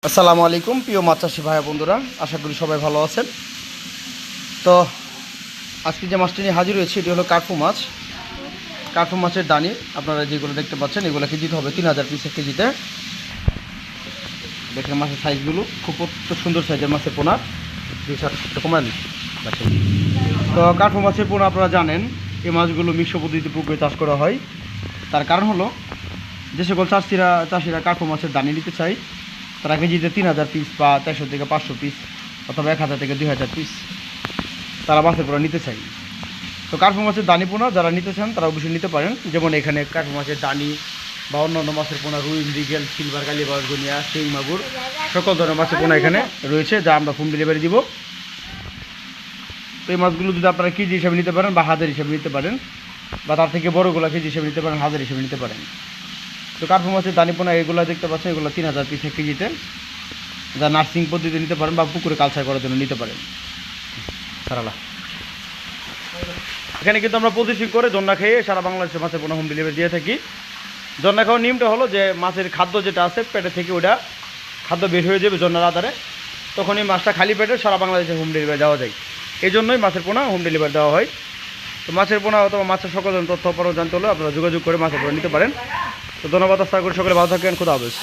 আসসালামু আলাইকুম প্রিয় মাছ চাষি ভাই বন্ধুরা, আশা করি সবাই ভালো আছেন। তো আজকে যে মাছটি নিয়ে হাজির হয়েছি এটি হলো কার্পু মাছ। কার্পু মাছের দানি আপনারা যেগুলো দেখতে পাচ্ছেন এগুলো কেজিতে হবে 3000 পিস কেজিতে। দেখেন মাছের সাইজগুলো খুব সুন্দর সাইজের মাছের পোনা। কমান তো কার্পু মাছের পোনা আপনারা জানেন এই মাছগুলো মিশ্র পদ্ধতিতে পুকুরে চাষ করা হয়। তার কারণ হলো যে সকল চাষিরা কার্পু মাছের দানি নিতে চায় তারা কেজিতে 3000 পিস বা 400 থেকে 500 পিস অথবা 1000 থেকে 2000 পিস তারা মাছের পোনা নিতে চাই। তো কার্পু মাছের দানি পোনা যারা নিতে চান তারা অবশ্যই নিতে পারেন। যেমন এখানে কার্পু মাছের দানি বা অন্যান্য মাছের পোনা রুই, মৃগেল, সিলভার, কালীবাউস, গনিয়া, শিং মাগুর সকল ধরনের মাছের পোনা এখানে রয়েছে যা আমরা হোম ডেলিভারি দিব। তো এই মাছগুলো যদি আপনারা কেজি হিসাবে নিতে পারেন বা হাজার হিসাবে নিতে পারেন বা তার থেকে বড়গুলো কেজি হিসাবে নিতে পারেন, হাজার হিসাবে নিতে পারেন। তো কার্পু মাছের দানি পোনা এগুলো দেখতে পাচ্ছেন এগুলো 3000 পিস কেজিতে, যা নার্সিং পদ্ধতিতে নিতে পারেন বা পুকুরে কালচার করার জন্য নিতে পারেন। সারালা এখানে কিন্তু আমরা প্রতিষ্ঠিত করে জন্না খেয়ে সারা বাংলাদেশের মাছের পোনা হোম ডেলিভারি দিয়ে থাকি। জন্না খাওয়ার নিয়মটা হলো যে মাছের খাদ্য যেটা আছে পেটে থেকে ওটা খাদ্য বের হয়ে যাবে জন্নার আধারে, তখন এই মাছটা খালি পেটে সারা বাংলাদেশে হোম ডেলিভারি দেওয়া যায়। এই জন্যই মাছের পোনা হোম ডেলিভারি দেওয়া হয়। তো মাছের পোনা অথবা মাছের সকল ধরনের তথ্য জানতে হলে আপনারা যোগাযোগ করে মাছের পোনা নিতে পারেন। তো ধন্যবাদ, আশা করি সকলে ভালো থাকেন। খোদা হাফেজ।